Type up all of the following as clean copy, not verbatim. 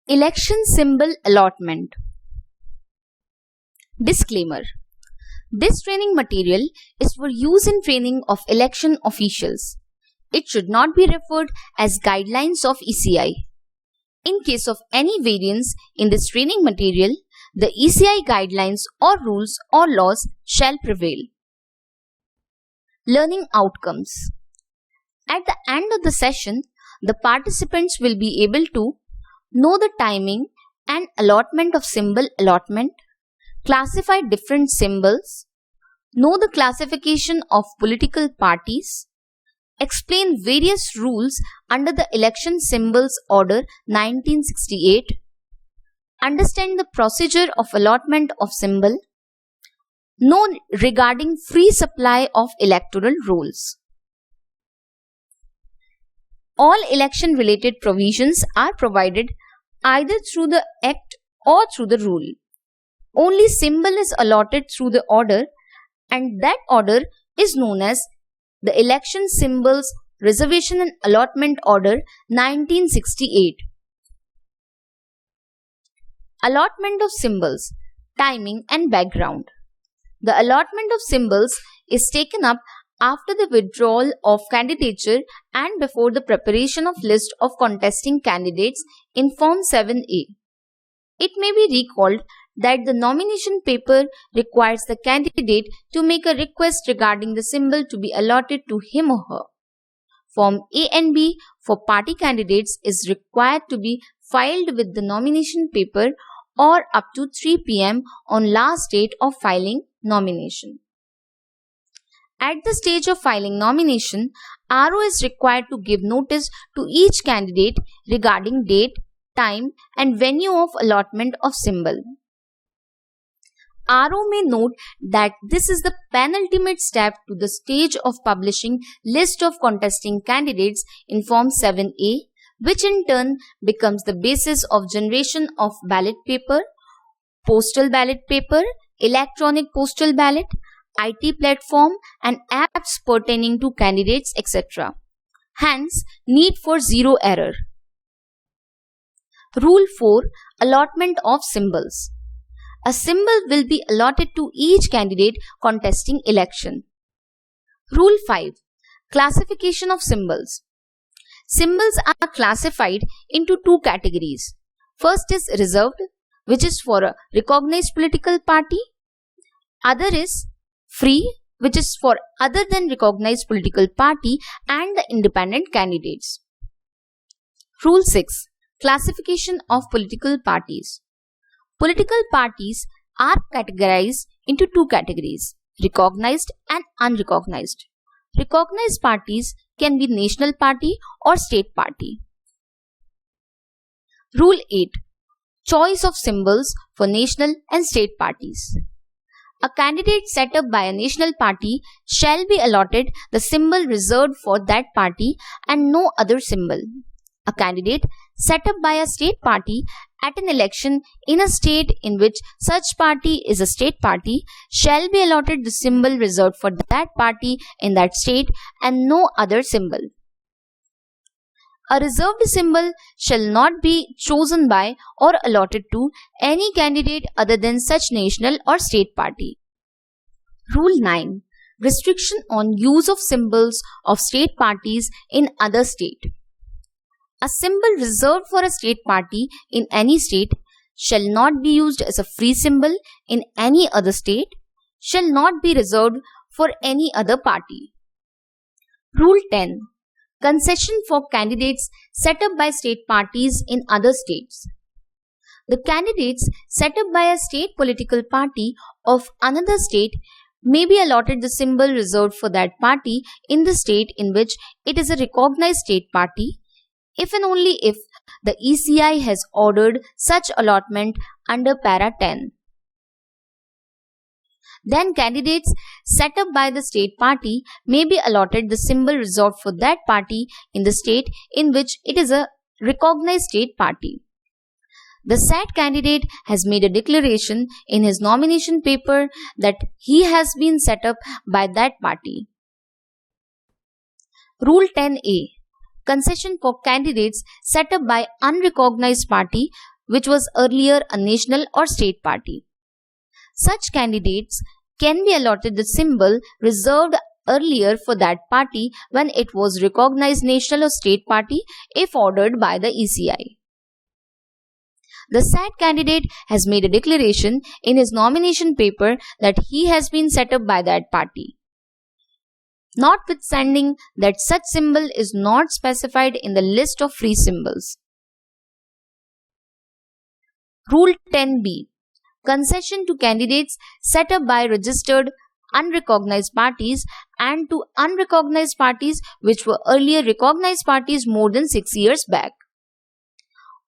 Election symbol allotment. Disclaimer. This training material is for use in training of election officials. It should not be referred as guidelines of ECI. In case of any variance in this training material, the ECI guidelines or rules or laws shall prevail. Learning outcomes. At the end of the session, the participants will be able to know the timing and allotment of symbol allotment, classify different symbols, know the classification of political parties, explain various rules under the Election Symbols Order 1968, understand the procedure of allotment of symbol, know regarding free supply of electoral rolls. All election related provisions are provided either through the Act or through the rule. Only symbol is allotted through the order, and that order is known as the Election Symbols Reservation and Allotment Order 1968. Allotment of symbols, timing and background. The allotment of symbols is taken up after the withdrawal of candidature and before the preparation of list of contesting candidates in Form 7A. It may be recalled that the nomination paper requires the candidate to make a request regarding the symbol to be allotted to him or her. Form A and B for party candidates is required to be filed with the nomination paper or up to 3 p.m. on last date of filing nomination. At the stage of filing nomination, RO is required to give notice to each candidate regarding date, time and venue of allotment of symbol. RO may note that this is the penultimate step to the stage of publishing list of contesting candidates in Form 7A, which in turn becomes the basis of generation of ballot paper, postal ballot paper, electronic postal ballot, IT platform and apps pertaining to candidates, etc. Hence, need for zero error. Rule 4. Allotment of symbols. A symbol will be allotted to each candidate contesting election. Rule 5. Classification of symbols. Symbols are classified into two categories. First is reserved, which is for a recognized political party. Other is free, which is for other than recognized political party and the independent candidates. Rule 6. Classification of political parties. Political parties are categorized into two categories, recognized and unrecognized. Recognized parties can be national party or state party. Rule 8. Choice of symbols for national and state parties. A candidate set up by a national party shall be allotted the symbol reserved for that party and no other symbol. A candidate set up by a state party at an election in a state in which such party is a state party shall be allotted the symbol reserved for that party in that state and no other symbol. A reserved symbol shall not be chosen by or allotted to any candidate other than such national or state party. Rule 9. Restriction on use of symbols of state parties in other state. A symbol reserved for a state party in any state shall not be used as a free symbol in any other state, shall not be reserved for any other party. Rule 10. Concession for candidates set up by state parties in other states. The candidates set up by a state political party of another state may be allotted the symbol reserved for that party in the state in which it is a recognized state party, if and only if the ECI has ordered such allotment under Para 10. Then candidates set up by the state party may be allotted the symbol reserved for that party in the state in which it is a recognized state party. The said candidate has made a declaration in his nomination paper that he has been set up by that party. Rule 10A. Concession for candidates set up by unrecognized party which was earlier a national or state party. Such candidates can be allotted the symbol reserved earlier for that party when it was recognized national or state party if ordered by the ECI. The said candidate has made a declaration in his nomination paper that he has been set up by that party. Notwithstanding that such symbol is not specified in the list of free symbols. Rule 10b. Concession to candidates set up by registered unrecognized parties and to unrecognized parties which were earlier recognized parties more than 6 years back.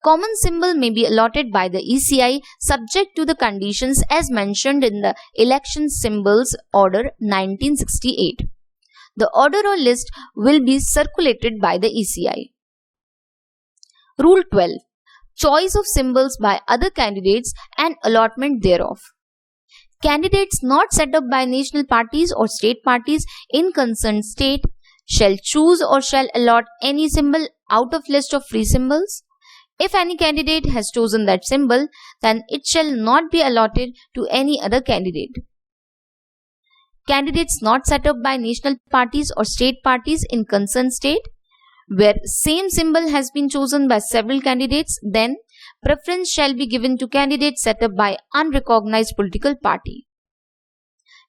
Common symbol may be allotted by the ECI subject to the conditions as mentioned in the Election Symbols Order 1968. The order or list will be circulated by the ECI. Rule 12. Choice of symbols by other candidates and allotment thereof. Candidates not set up by national parties or state parties in concerned state shall choose or shall allot any symbol out of list of free symbols. If any candidate has chosen that symbol, then it shall not be allotted to any other candidate. Candidates not set up by national parties or state parties in concerned state, where same symbol has been chosen by several candidates, then preference shall be given to candidates set up by unrecognized political party.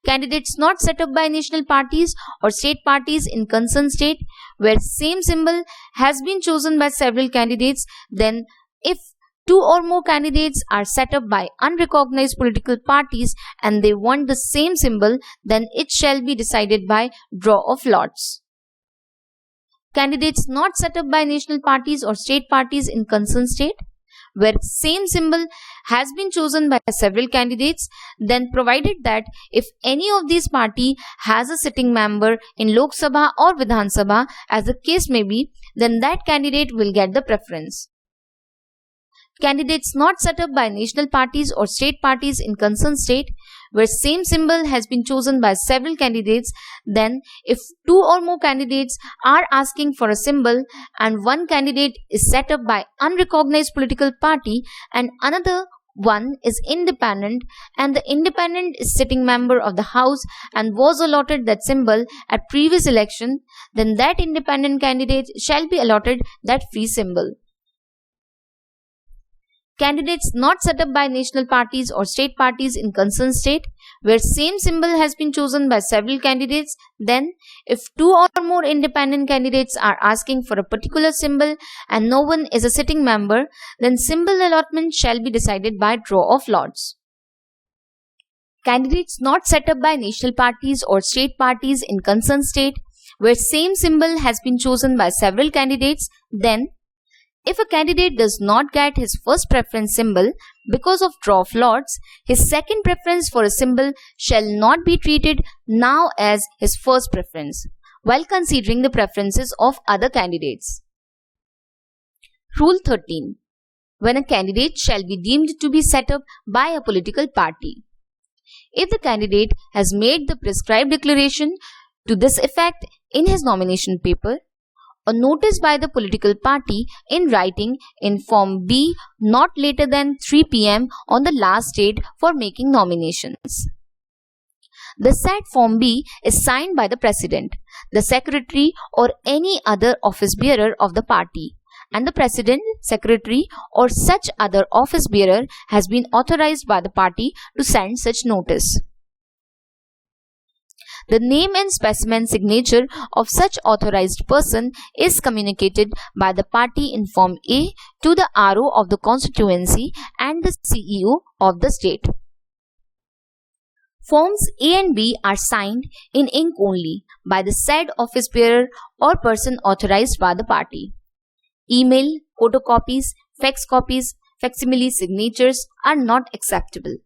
Candidates not set up by national parties or state parties in concerned state, where same symbol has been chosen by several candidates, then if two or more candidates are set up by unrecognized political parties and they want the same symbol, then it shall be decided by draw of lots. Candidates not set up by national parties or state parties in concerned state, where same symbol has been chosen by several candidates, then provided that if any of these party has a sitting member in Lok Sabha or Vidhan Sabha, as the case may be, then that candidate will get the preference. Candidates not set up by national parties or state parties in concerned state, where same symbol has been chosen by several candidates, then if two or more candidates are asking for a symbol and one candidate is set up by unrecognized political party and another one is independent and the independent is sitting member of the house and was allotted that symbol at previous election, then that independent candidate shall be allotted that free symbol. Candidates not set up by national parties or state parties in concerned state, where same symbol has been chosen by several candidates, then if two or more independent candidates are asking for a particular symbol and no one is a sitting member, then symbol allotment shall be decided by draw of lots. Candidates not set up by national parties or state parties in concerned state, where same symbol has been chosen by several candidates, then if a candidate does not get his first preference symbol because of draw of lots, his second preference for a symbol shall not be treated now as his first preference, while considering the preferences of other candidates. Rule 13. When a candidate shall be deemed to be set up by a political party. If the candidate has made the prescribed declaration to this effect in his nomination paper, a notice by the political party in writing in Form B not later than 3 p.m. on the last date for making nominations. The said Form B is signed by the President, the Secretary or any other office bearer of the party, and the President, Secretary or such other office bearer has been authorized by the party to send such notice. The name and specimen signature of such authorized person is communicated by the party in Form A to the RO of the constituency and the CEO of the state. Forms A and B are signed in ink only by the said office bearer or person authorized by the party. Email, photocopies, fax copies, facsimile signatures are not acceptable.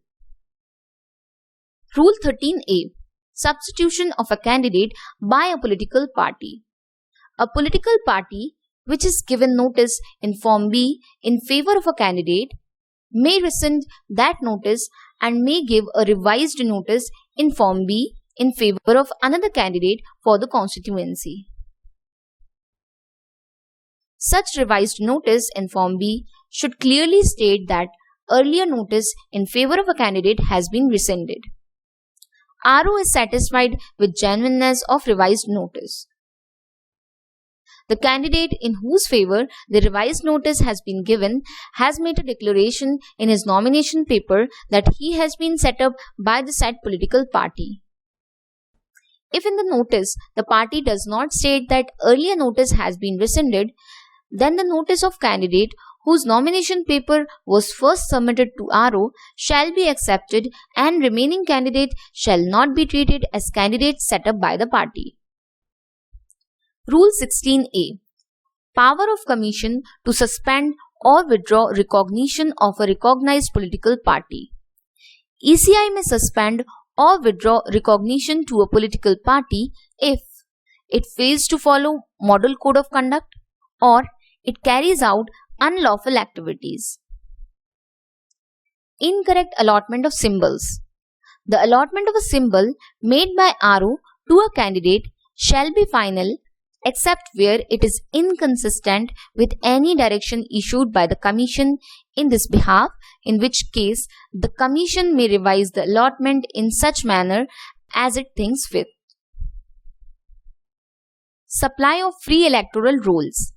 Rule 13A. Substitution of a candidate by a political party. A political party which is given notice in Form B in favor of a candidate may rescind that notice and may give a revised notice in Form B in favor of another candidate for the constituency. Such revised notice in Form B should clearly state that earlier notice in favor of a candidate has been rescinded. RO is satisfied with genuineness of revised notice. The candidate in whose favor the revised notice has been given has made a declaration in his nomination paper that he has been set up by the said political party. If in the notice the party does not state that earlier notice has been rescinded, then the notice of candidate whose nomination paper was first submitted to RO shall be accepted, and remaining candidate shall not be treated as candidates set up by the party. Rule 16A. Power of Commission to suspend or withdraw recognition of a recognized political party. ECI may suspend or withdraw recognition to a political party if it fails to follow Model Code of Conduct or it carries out unlawful activities. Incorrect allotment of symbols. The allotment of a symbol made by RO to a candidate shall be final except where it is inconsistent with any direction issued by the Commission in this behalf, in which case the Commission may revise the allotment in such manner as it thinks fit. Supply of free electoral rolls.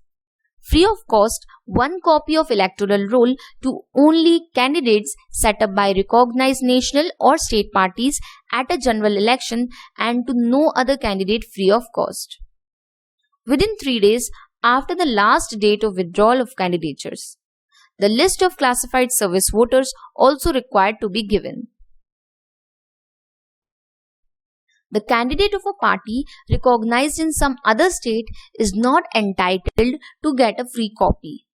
Free of cost, one copy of electoral roll to only candidates set up by recognized national or state parties at a general election, and to no other candidate free of cost. Within 3 days after the last date of withdrawal of candidatures. The list of classified service voters also required to be given. The candidate of a party recognized in some other state is not entitled to get a free copy.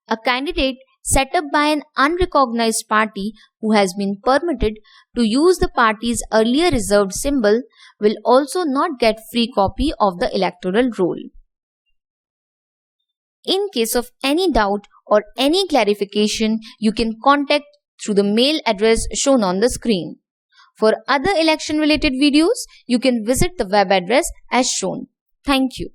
A candidate set up by an unrecognized party who has been permitted to use the party's earlier reserved symbol will also not get free copy of the electoral roll. In case of any doubt or any clarification, you can contact through the mail address shown on the screen. For other election related videos, you can visit the web address as shown. Thank you.